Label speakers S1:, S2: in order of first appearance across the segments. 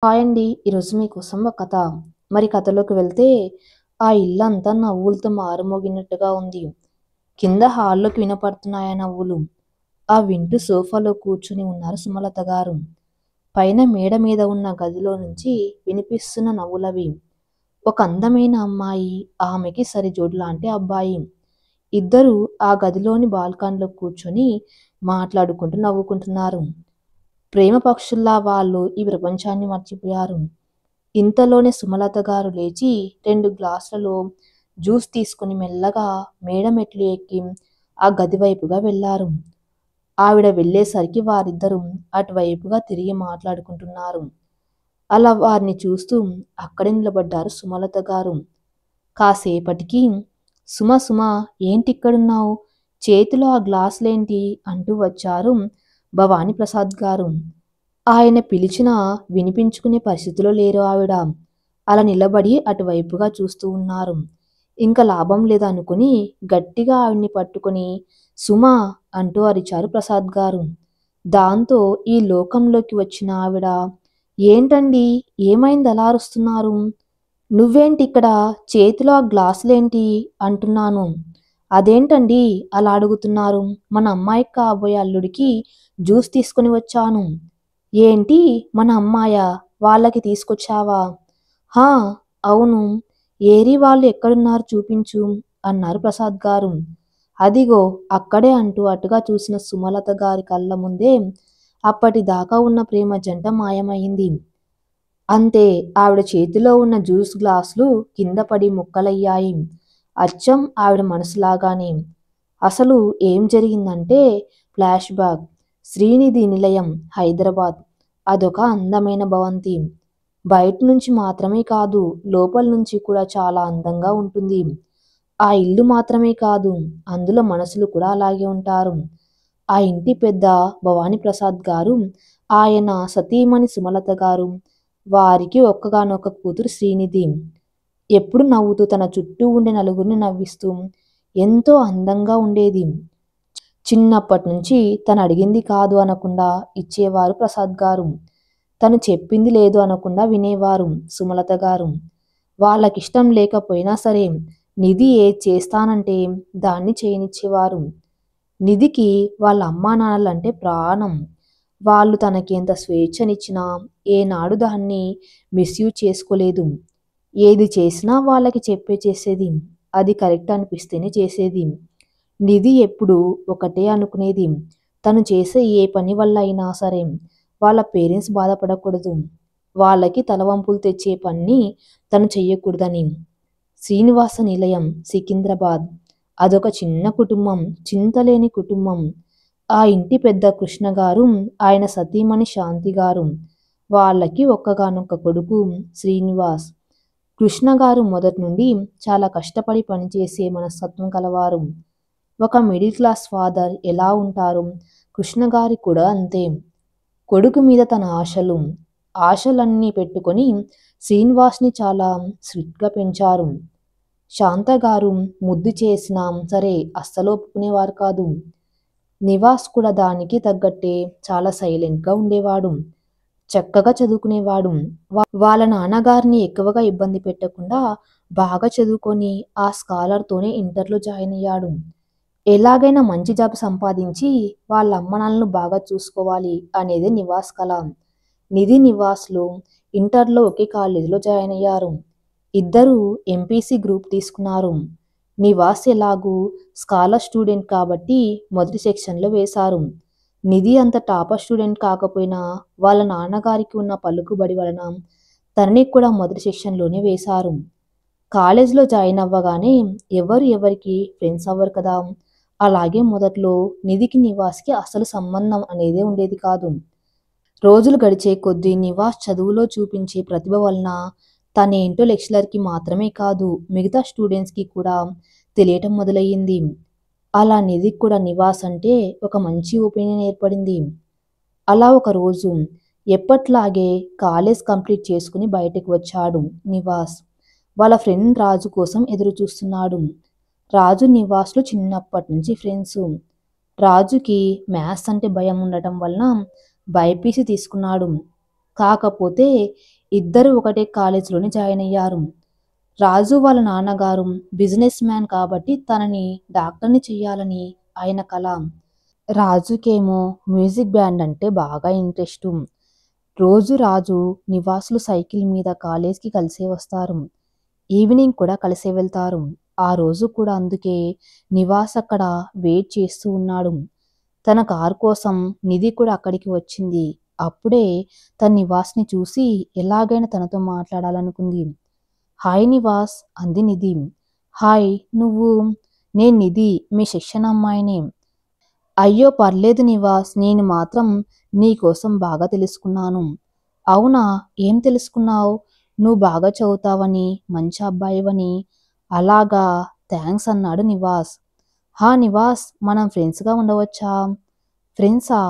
S1: Hi అండి. ఈరోజు మీకోసం ఒక కథ. మరి కథలోకి వెళ్తే, ఆ ఇల్లంతా నవ్వులతో మారుమోగినట్టుగా ఉంది. కింద హాల్లోకి వినపడుతున్నాయి ఆ నవ్వులు. ఆ వింటూ సోఫాలో కూర్చుని ఉన్నారు సుమలత గారు. పైన మేడ మీద ఉన్న గదిలో నుంచి వినిపిస్తున్న నవ్వులవి. ఒక అందమైన అమ్మాయి, ఆమెకి సరిజోడు లాంటి అబ్బాయి. ఇద్దరూ ఆ గదిలోని బాల్కనీలో కూర్చొని మాట్లాడుకుంటూ నవ్వుకుంటున్నారు. ప్రేమ పక్షుల్లా వాళ్ళు ఈ ప్రపంచాన్ని మర్చిపోయారు. ఇంతలోనే సుమలత గారు లేచి 2 గ్లాసులలో జ్యూస్ తీసుకుని మెల్లగా మేడ మెట్లు ఎక్కి ఆ గది వైపుగా వెళ్లారు. ఆవిడ వెళ్ళేసరికి వారిద్దరూ అటువైపుగా తిరిగి మాట్లాడుకుంటున్నారు. అలా వారిని చూస్తూ అక్కడే నిలబడ్డారు సుమలత గారు. కాసేపటికి సుమ సుమ ఏంటిక్కడున్నావు? చేతిలో ఆ గ్లాసులేంటి? అంటూ వచ్చారు భవానీ ప్రసాద్ గారు. ఆయన పిలిచినా వినిపించుకునే పరిస్థితిలో లేరు ఆవిడ. అలా నిలబడి అటువైపుగా చూస్తూ ఉన్నారు. ఇంక లాభం లేదనుకుని గట్టిగా ఆవిడ్ని పట్టుకొని సుమా అంటూ అరిచారు ప్రసాద్ గారు. దాంతో ఈ లోకంలోకి వచ్చిన ఆవిడ ఏంటండి? ఏమైంది అలా అరుస్తున్నారు? నువ్వేంటిక్కడ? చేతిలో ఆ గ్లాసులేంటి? అంటున్నాను. అదేంటండి అలా అడుగుతున్నారు? మన అమ్మాయికి కాబోయే అల్లుడికి జ్యూస్ తీసుకొని వచ్చాను. ఏంటి మన అమ్మాయా? వాళ్ళకి తీసుకొచ్చావా? హా! అవును. ఏరి వాళ్ళు ఎక్కడున్నారు చూపించు అన్నారు ప్రసాద్ గారు. అదిగో అక్కడే అంటూ అటుగా చూసిన సుమలత గారి కళ్ళ ముందే అప్పటిదాకా ఉన్న ప్రేమ జంట మాయమైంది. అంతే ఆవిడ చేతిలో ఉన్న జ్యూస్ గ్లాసులు కింద పడి ముక్కలయ్యాయి. అచ్చం ఆవిడ మనసులాగానే. అసలు ఏం జరిగిందంటే ఫ్లాష్ బ్యాక్. శ్రీనిధి నిలయం, హైదరాబాద్. అదొక అందమైన భవంతి. బయట నుంచి మాత్రమే కాదు, లోపల నుంచి కూడా చాలా అందంగా ఉంటుంది. ఆ ఇల్లు మాత్రమే కాదు, అందులో మనుషులు కూడా అలాగే ఉంటారు. ఆ ఇంటి పెద్ద భవానీ ప్రసాద్ గారు, ఆయన సతీమణి సుమలత గారు, వారికి ఒక్కగానొక్క కూతురు శ్రీనిధి. ఎప్పుడు నవ్వుతూ తన చుట్టూ ఉండే నలుగురిని నవ్విస్తూ ఎంతో అందంగా ఉండేది. చిన్నప్పటి నుంచి తను అడిగింది కాదు అనకుండా ఇచ్చేవారు ప్రసాద్ గారు. తను చెప్పింది లేదు అనకుండా వినేవారు సుమలత గారు. వాళ్ళకిష్టం లేకపోయినా సరే నిధి ఏది చేస్తానంటే దాన్ని చేయనిచ్చేవారు. నిధికి వాళ్ళ అమ్మా నాన్నలంటే ప్రాణం. వాళ్ళు తనకి ఎంత స్వేచ్ఛనిచ్చినా ఏనాడు దాన్ని మిస్యూజ్ చేసుకోలేదు. ఏది చేసినా వాళ్ళకి చెప్పే చేసేది. అది కరెక్ట్ అనిపిస్తేనే చేసేది. నిధి ఎప్పుడూ ఒకటే అనుకునేది. తను చేసే ఏ పని వల్ల అయినా సరే వాళ్ళ పేరెంట్స్ బాధపడకూడదు. వాళ్ళకి తలవంపులు తెచ్చే పని తను చెయ్యకూడదని. శ్రీనివాస నిలయం, సికింద్రాబాద్. అదొక చిన్న కుటుంబం, చింతలేని కుటుంబం. ఆ ఇంటి పెద్ద కృష్ణ గారు, ఆయన సతీమణి శాంతి గారు. వాళ్ళకి ఒక్కగానొక్క కొడుకు శ్రీనివాస్. కృష్ణ గారు మొదటి నుండి చాలా కష్టపడి పనిచేసే మనస్తత్వం కలవారు. ఒక మిడిల్ క్లాస్ ఫాదర్ ఎలా ఉంటారో కృష్ణ గారి కూడా అంతే. కొడుకు మీద తన ఆశలన్నీ పెట్టుకొని శ్రీనివాస్ని చాలా స్ట్రిక్ట్గా పెంచారు. శాంత గారు ముద్దు చేసినా సరే అస్సలు ఒప్పుకునేవారు కాదు. నివాస్ కూడా దానికి తగ్గట్టే చాలా సైలెంట్గా ఉండేవాడు. చక్కగా చదువుకునేవాడు. వాళ్ళ నాన్నగారిని ఎక్కువగా ఇబ్బంది పెట్టకుండా బాగా చదువుకొని ఆ స్కాలర్తోనే ఇంటర్లో జాయిన్ అయ్యాడు. ఎలాగైనా మంచి జాబ్ సంపాదించి వాళ్ళ అమ్మనాన్నలను బాగా చూసుకోవాలి అనేది నివాస్ కల. నిధి నివాస్లు ఇంటర్లో ఒకే కాలేజీలో జాయిన్ అయ్యారు. ఇద్దరూ ఎంపీసీ గ్రూప్ తీసుకున్నారు. నివాస్ ఎలాగూ స్కాలర్ స్టూడెంట్ కాబట్టి మొదటి సెక్షన్లో వేశారు. నిధి అంత టాపర్ స్టూడెంట్ కాకపోయినా వాళ్ళ నాన్నగారికి ఉన్న పలుకుబడి వలన తనని కూడా మొదటి సెక్షన్లోనే వేశారు. కాలేజ్లో జాయిన్ అవ్వగానే ఎవరు ఎవరికి ఫ్రెండ్స్ అవ్వరు కదా. అలాగే మొదట్లో నిధికి నివాస్కి అసలు సంబంధం అనేదే ఉండేది కాదు. రోజులు గడిచే కొద్దీ నివాస్ చదువులో చూపించే ప్రతిభ వలన తనేంటో లెక్చరర్కి మాత్రమే కాదు మిగతా స్టూడెంట్స్కి కూడా తెలియటం మొదలయ్యింది. అలా నిధికి కూడా నివాస్ అంటే ఒక మంచి ఒపీనియన్ ఏర్పడింది. అలా ఒక రోజు ఎప్పట్లాగే కాలేజ్ కంప్లీట్ చేసుకుని బయటకు వచ్చాడు నివాస్. వాళ్ళ ఫ్రెండ్ రాజు కోసం ఎదురు చూస్తున్నాడు. రాజు నివాస్లు చిన్నప్పటి నుంచి ఫ్రెండ్స్. రాజుకి మ్యాథ్స్ అంటే భయం ఉండటం వలన బైపీసీ తీసుకున్నాడు. కాకపోతే ఇద్దరు ఒకటే కాలేజీలోనే జాయిన్ అయ్యారు. రాజు వాళ్ళ నాన్నగారు బిజినెస్ మ్యాన్ కాబట్టి తనని డాక్టర్ని చెయ్యాలని ఆయన కల. రాజుకేమో మ్యూజిక్ బ్యాండ్ అంటే బాగా ఇంట్రెస్టు. రోజు రాజు నివాసులు సైకిల్ మీద కాలేజ్కి కలిసే వస్తారు. ఈవినింగ్ కూడా కలిసే వెళ్తారు. ఆ రోజు కూడా అందుకే నివాస్ అక్కడ వెయిట్ చేస్తూ ఉన్నాడు. తన కారు కోసం నిధి కూడా అక్కడికి వచ్చింది. అప్పుడే తన నివాస్ని చూసి ఎలాగైనా తనతో మాట్లాడాలనుకుంది. హాయ్ నివాస్ అంది నిధి. హాయ్ నువ్వు? నేను నిధి, మీ సెక్షన్ అమ్మాయిని. అయ్యో పర్లేదు నివాస్, నేను మాత్రం నీకోసం బాగా తెలుసుకున్నాను. అవునా? ఏం తెలుసుకున్నావు? నువ్వు బాగా చదువుతావని, మంచి అబ్బాయివని. అలాగా, థ్యాంక్స్ అన్నాడు నివాస్. హా నివాస్, మనం ఫ్రెండ్స్గా ఉండవచ్చా? ఫ్రెండ్సా?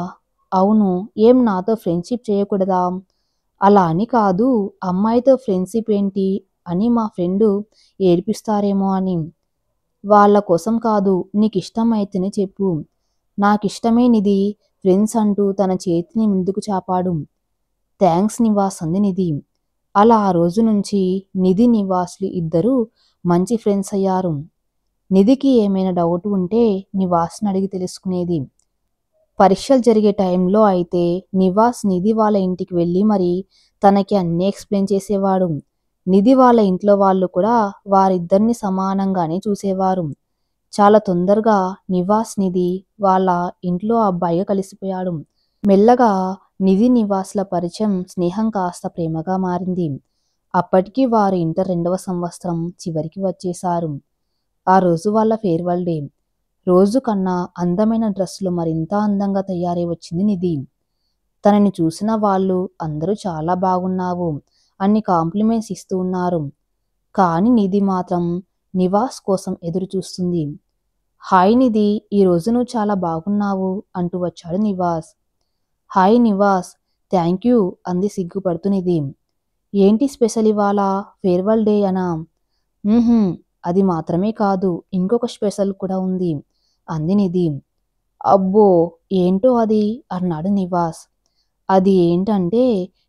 S1: అవును, ఏం నాతో ఫ్రెండ్షిప్ చేయకూడదా? అలా అని కాదు, అమ్మాయితో ఫ్రెండ్షిప్ ఏంటి అని మా ఫ్రెండు ఏడిపిస్తారేమో అని. వాళ్ళ కోసం కాదు, నీకిష్టం అయితేనే చెప్పు. నాకిష్టమే నిధి, ఫ్రెండ్స్ అంటూ తన చేతిని ముందుకు చాపాడు. థ్యాంక్స్ నివాస్ అంది నిధి. అలా ఆ రోజు నుంచి నిధి నివాస్లు ఇద్దరూ మంచి ఫ్రెండ్స్ అయ్యారు. నిధికి ఏమైనా డౌట్ ఉంటే నివాస్ని అడిగి తెలుసుకునేది. పరీక్షలు జరిగే టైంలో అయితే నివాస్ నిధి వాళ్ళ ఇంటికి వెళ్ళి మరి తనకి అన్నీ ఎక్స్ప్లెయిన్ చేసేవాడు. నిధి వాళ్ళ ఇంట్లో వాళ్ళు కూడా వారిద్దరిని సమానంగానే చూసేవారు. చాలా తొందరగా నివాస్ నిధి వాళ్ళ ఇంట్లో అబ్బాయిగా కలిసిపోయాడు. మెల్లగా నిధి నివాస్ల పరిచయం స్నేహం కాస్త ప్రేమగా మారింది. అప్పటికి వారు ఇంటర్ 2వ సంవత్సరం చివరికి వచ్చేశారు. ఆ రోజు వాళ్ళ ఫేర్వెల్ డే. రోజు కన్నా అందమైన డ్రెస్సులో మరింత అందంగా తయారై వచ్చింది నిధి. తనని చూసిన వాళ్ళు అందరూ చాలా బాగున్నావు అన్ని కాంప్లిమెంట్స్ ఇస్తూ ఉన్నారు. కానీ నిధి మాత్రం నివాస్ కోసం ఎదురు చూస్తుంది. హాయ్ నిధి, ఈరోజు నువ్వు చాలా బాగున్నావు అంటూ వచ్చాడు Nivas. Hi Nivas, thank you అంది సిగ్గుపడుతూ నిధి. ఏంటి స్పెషల్ ఇవాళ? ఫేర్వెల్ డే అనా? అది మాత్రమే కాదు, ఇంకొక స్పెషల్ కూడా ఉంది అంది నిధి. అబ్బో, ఏంటో అది అన్నాడు నివాస్. అది ఏంటంటే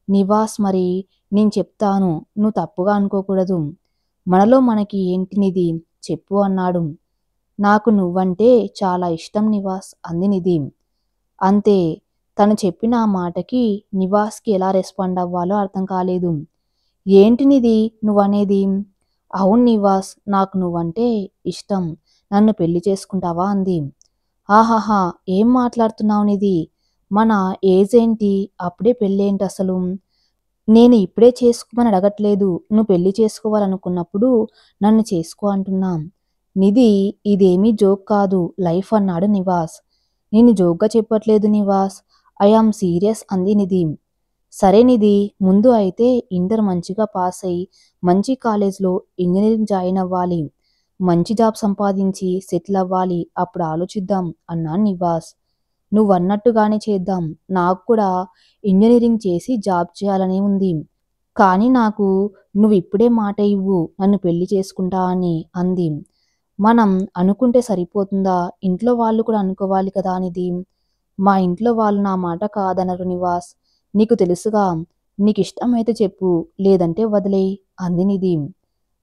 S1: నివాస్, మరి నేను చెప్తాను, నువ్వు తప్పుగా అనుకోకూడదు. మనలో మనకి ఏంటి నిధి, చెప్పు అన్నాడు. నాకు నువ్వంటే చాలా ఇష్టం నివాస్ అంది నిధి. అంతే. తను చెప్పిన ఆ మాటకి నివాస్కి ఎలా రెస్పాండ్ అవ్వాలో అర్థం కాలేదు. ఏంటి నిధి నువ్వనేది? అవును నివాస్, నాకు నువ్వంటే ఇష్టం, నన్ను పెళ్లి చేసుకుంటావా అంది. ఆహాహా, ఏం మాట్లాడుతున్నావు నిధి? మన ఏజ్ ఏంటి, అప్పుడే పెళ్ళేంటి అసలు? నేను ఇప్పుడే చేసుకోమని అడగట్లేదు, నువ్వు పెళ్లి చేసుకోవాలనుకున్నప్పుడు నన్ను చేసుకో అంటున్నా. నిధి, ఇదేమీ జోక్ కాదు, లైఫ్ అన్నాడు నివాస్. నేను జోక్గా చెప్పట్లేదు నివాస్, ఐ ఆమ్ సీరియస్ అంది నిధి. సరే నిధి, ముందు అయితే ఇంటర్ మంచిగా పాస్ అయ్యి మంచి కాలేజ్లో ఇంజనీరింగ్ జాయిన్ అవ్వాలి. మంచి జాబ్ సంపాదించి సెటిల్ అవ్వాలి, అప్పుడు ఆలోచిద్దాం అన్నాడు నివాస్. నువ్వన్నట్టుగానే చేద్దాం. నాకు కూడా ఇంజనీరింగ్ చేసి జాబ్ చేయాలని ఉంది. కానీ నాకు నువ్వు ఇప్పుడే మాట ఇవ్వు, నన్ను పెళ్లి చేసుకుంటా అని అంది. మనం అనుకుంటే సరిపోతుందా? ఇంట్లో వాళ్ళు కూడా అనుకోవాలి కదా నిధి. మా ఇంట్లో వాళ్ళు నా మాట కాదనరు నివాస్. నీకు తెలుసుగా, నీకు ఇష్టమైతే చెప్పు, లేదంటే వదిలేయ్ అంది నిధి.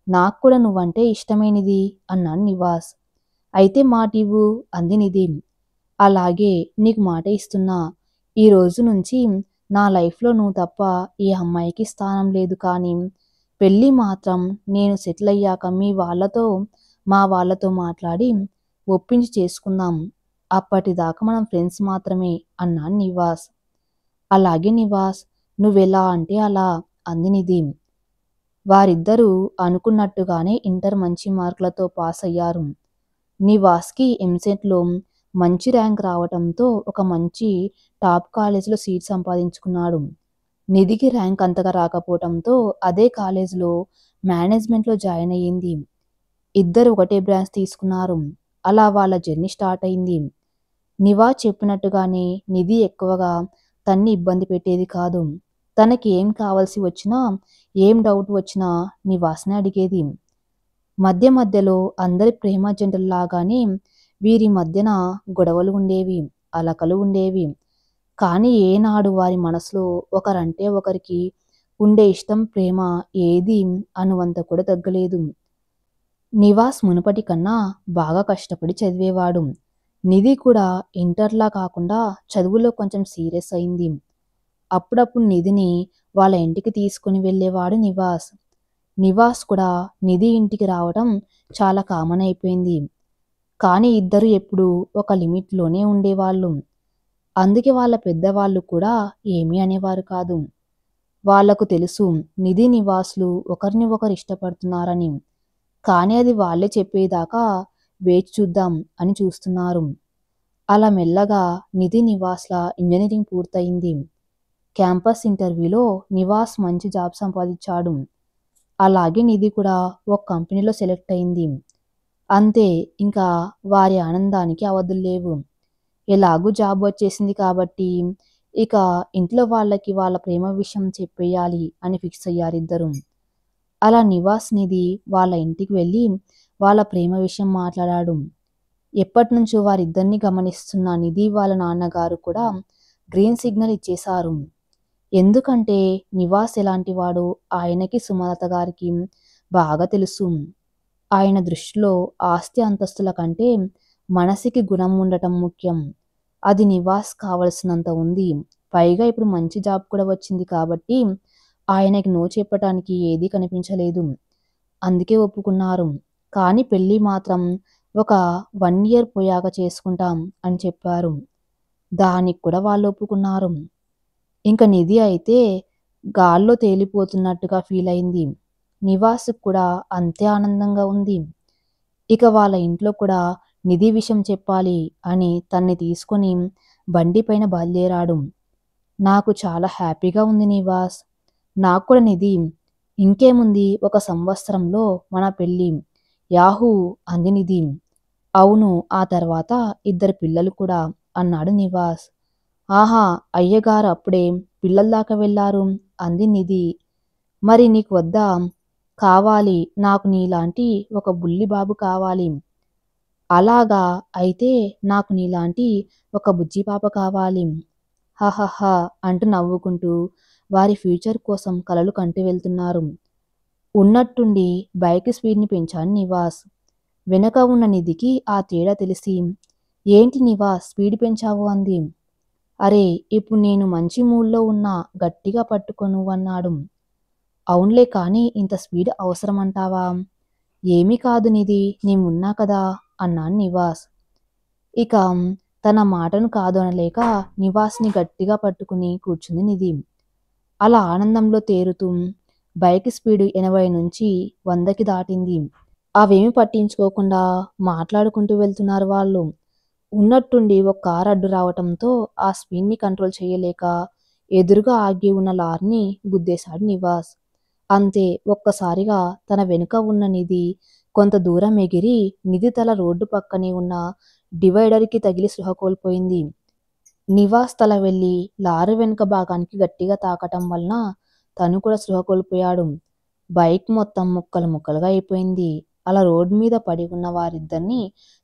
S1: నాకు కూడా నువ్వంటే ఇష్టమైనది అన్నాడు నివాస్. అయితే మాటివ్వు అంది నిధి. అలాగే, నీకు మాట ఇస్తున్నా. ఈ రోజు నుంచి నా లైఫ్లో నువ్వు తప్ప ఏ అమ్మాయికి స్థానం లేదు. కానీ పెళ్ళి మాత్రం నేను సెటిల్ అయ్యాక మా వాళ్ళతో మాట్లాడి ఒప్పించి చేసుకుందాం. అప్పటిదాకా మనం ఫ్రెండ్స్ మాత్రమే అన్నాడు నివాస్. అలాగే నివాస్, నువ్వెలా అంటే అలా అంది నిధి. వారిద్దరూ అనుకున్నట్టుగానే ఇంటర్ మంచి మార్కులతో పాస్ అయ్యారు. నివాస్కి ఎంసెట్లో మంచి ర్యాంక్ రావటంతో ఒక మంచి టాప్ కాలేజీలో సీట్ సంపాదించుకున్నాడు. నిధికి ర్యాంక్ అంతగా రాకపోవటంతో అదే కాలేజీలో మేనేజ్మెంట్లో జాయిన్ అయ్యింది. ఇద్దరు ఒకటే బ్రాంచ్ తీసుకున్నారు. అలా వాళ్ళ జర్నీ స్టార్ట్ అయింది. నివాస్ చెప్పినట్టుగానే నిధి ఎక్కువగా తన్ని ఇబ్బంది పెట్టేది కాదు. తనకి ఏం కావాల్సి వచ్చినా, ఏం డౌట్ వచ్చినా నివాస్నే అడిగేది. మధ్య మధ్యలో అందరి ప్రేమ జంటల్లాగానే వీరి మధ్యన గొడవలు ఉండేవి, అలకలు ఉండేవి. కానీ ఏనాడు వారి మనసులో ఒకరంటే ఒకరికి ఉండే ఇష్టం, ప్రేమ ఏది అనువంత కూడా తగ్గలేదు. నివాస్ మునుపటి కన్నా బాగా కష్టపడి చదివేవాడు. నిధి కూడా ఇంటర్‌లా కాకుండా చదువులో కొంచెం సీరియస్ అయింది. అప్పుడప్పుడు నిధిని వాళ్ళ ఇంటికి తీసుకొని వెళ్ళేవాడు నివాస్. నివాస్ కూడా నిధి ఇంటికి రావడం చాలా కామన్ అయిపోయింది. కానీ ఇద్దరు ఎప్పుడూ ఒక లిమిట్‌లోనే ఉండేవాళ్ళు. అందుకే వాళ్ళ పెద్దవాళ్ళు కూడా ఏమీ అనేవారు కాదు. వాళ్లకు తెలుసు నిధి నివాస్‌లు ఒకరిని ఒకరు ఇష్టపడుతున్నారని. కానీ అది వాళ్ళే చెప్పేదాకా వేచి చూద్దాం అని చూస్తున్నారు. అలా మెల్లగా నిధి నివాస్‌ల ఇంజినీరింగ్ పూర్తయింది. క్యాంపస్ ఇంటర్వ్యూలో నివాస్ మంచి జాబ్ సంపాదించాడు. అలాగే నిధి కూడా ఒక కంపెనీలో సెలెక్ట్ అయింది. అంతే, ఇంకా వారి ఆనందానికి అవధులు లేవు. ఎలాగూ జాబ్ వచ్చేసింది కాబట్టి ఇక ఇంట్లో వాళ్ళకి వాళ్ళ ప్రేమ విషయం చెప్పేయాలి అని ఫిక్స్ అయ్యారిద్దరు. అలా నివాస్ నిధి వాళ్ళ ఇంటికి వెళ్ళి వాళ్ళ ప్రేమ విషయం మాట్లాడాడు. ఎప్పటినుంచో వారిద్దరిని గమనిస్తున్న నిధి వాళ్ళ నాన్నగారు కూడా గ్రీన్ సిగ్నల్ ఇచ్చేశారు. ఎందుకంటే నివాస్ ఎలాంటివాడో ఆయనకి సుమలత గారికి బాగా తెలుసు. ఆయన దృష్టిలో ఆస్తి అంతస్తుల కంటే మనసుకి గుణం ఉండటం ముఖ్యం. అది నివాస్ కావలసినంత ఉంది. పైగా ఇప్పుడు మంచి జాబ్ కూడా వచ్చింది కాబట్టి ఆయనకి నో చెప్పటానికి ఏదీ కనిపించలేదు. అందుకే ఒప్పుకున్నారు. కానీ పెళ్లి మాత్రం ఒక 1 ఇయర్ పోయాక చేసుకుంటాం అని చెప్పారు. దానికి కూడా వాళ్ళు ఒప్పుకున్నారు. ఇంక నిధి అయితే గాల్లో తేలిపోతున్నట్టుగా ఫీల్ అయింది. నివాస్‌కి కూడా అంతే ఆనందంగా ఉంది. ఇక వాళ్ళ ఇంట్లో కూడా నిధి విషయం చెప్పాలి అని తన్ని తీసుకొని బండిపైన బయలుదేరాడు. నాకు చాలా హ్యాపీగా ఉంది నివాస్. నాకు కూడా నిధి. ఇంకేముంది, ఒక సంవత్సరంలో మన పెళ్లి. యాహూ అంది నిధి. అవును, ఆ తర్వాత 2 పిల్లలు కూడా అన్నాడు నివాస్. ఆహా, అయ్యగారు అప్పుడే పిల్లల దాకా వెళ్ళారు అంది నిధి. మరి నీకు వద్దా? కావాలి, నాకు నీలాంటి ఒక బుల్లి బాబు కావాలి. అలాగా, అయితే నాకు నీలాంటి ఒక బుజ్జి పాప కావాలి. హహహ అంటూ నవ్వుకుంటూ వారి ఫ్యూచర్ కోసం కలలు కంటూ వెళ్తున్నారు. ఉన్నట్టుండి బైక్ స్పీడ్‌ని పెంచాడు నివాస్. వెనక ఉన్న నిధికి ఆ తేడా తెలిసి, ఏంటి నివాస్ స్పీడ్ పెంచావు అంది. అరే, ఇప్పుడు నేను మంచి మూడ్‌లో ఉన్నా, గట్టిగా పట్టుకో నువ్వన్నాడు. అవునులే, కానీ ఇంత స్పీడ్ అవసరమంటావా? ఏమీ కాదు నిధి, నేనున్నా కదా అన్నాడు నివాస్. ఇక తన మాటను కాదనలేక నివాస్‌ని గట్టిగా పట్టుకుని కూర్చుంది నిధి. అలా ఆనందంలో తేరుతూ బైక్ స్పీడు 80 నుంచి 100కి దాటింది. అవేమీ పట్టించుకోకుండా మాట్లాడుకుంటూ వెళ్తున్నారు వాళ్ళు. ఉన్నట్టుండి ఒక కారు అడ్డు రావటంతో ఆ స్పీడ్‌ని కంట్రోల్ చేయలేక ఎదురుగా ఆగి ఉన్న లారీని గుద్దేశాడు నివాస్. అంతే, ఒక్కసారిగా తన వెనుక ఉన్న నిధి కొంత దూరం ఎగిరి నిధి తల రోడ్డు పక్కనే ఉన్న డివైడర్‌కి తగిలి స్పృహ కోల్పోయింది. నివాస్ తల వెళ్లి లారీ వెనుక భాగానికి గట్టిగా తాకటం వలన తను కూడా స్పృహ కోల్పోయాడు. బైక్ మొత్తం ముక్కలు ముక్కలుగా అయిపోయింది. అలా రోడ్డు మీద పడి ఉన్న వారిద్దరిని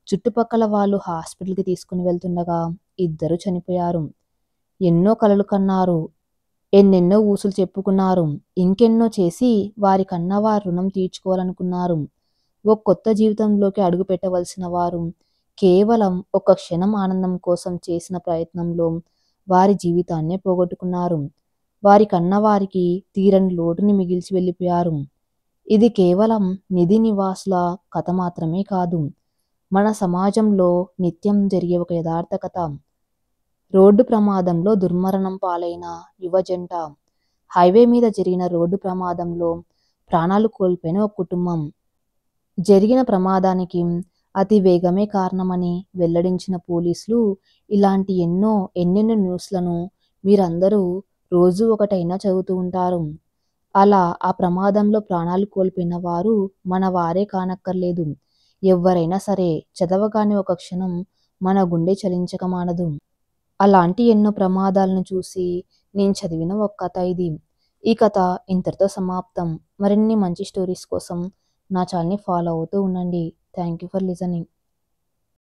S1: చుట్టుపక్కల వాళ్ళు హాస్పిటల్‌కి తీసుకుని వెళ్తుండగా ఇద్దరూ చనిపోయారు. ఎన్నో కలలు కన్నారు. ఎన్నెన్నో ఊసులు చెప్పుకున్నారు. ఇంకెన్నో చేసి వారి కన్నవారి రుణం తీర్చుకోవాలనుకున్నారు. ఓ కొత్త జీవితంలోకి అడుగు పెట్టవలసిన వారు కేవలం ఒక క్షణం ఆనందం కోసం చేసిన ప్రయత్నంలో వారి జీవితాన్నే పోగొట్టుకున్నారు. వారి కన్నవారికి తీరని లోటుని మిగిల్చి వెళ్ళిపోయారు. ఇది కేవలం నిధి నివాసుల కథ మాత్రమే కాదు, మన సమాజంలో నిత్యం జరిగే ఒక యథార్థ కథ. రోడ్డు ప్రమాదంలో దుర్మరణం పాలైన యువ జంట, హైవే మీద జరిగిన రోడ్డు ప్రమాదంలో ప్రాణాలు కోల్పోయిన ఒక కుటుంబం. జరిగిన ప్రమాదానికి అతి వేగమే కారణమని వెల్లడించిన పోలీసులు ఇలాంటి ఎన్నెన్నో న్యూస్లను మీరందరూ రోజు ఒకటైనా చదువుతూ ఉంటారు. అలా ఆ ప్రమాదంలో ప్రాణాలు కోల్పోయిన వారు మన వారే కానక్కర్లేదు. ఎవ్వరైనా సరే చదవగానే ఒక క్షణం మన గుండె చలించక మానదు. అలాంటి ఎన్నో ప్రమాదాలను చూసి నేను చదివిన ఒక కథ ఇది. ఈ కథ ఇంతటితో సమాప్తం. మరిన్ని మంచి స్టోరీస్ కోసం నా ఛానల్‌ని ఫాలో అవుతూ ఉండండి. Thank you for listening.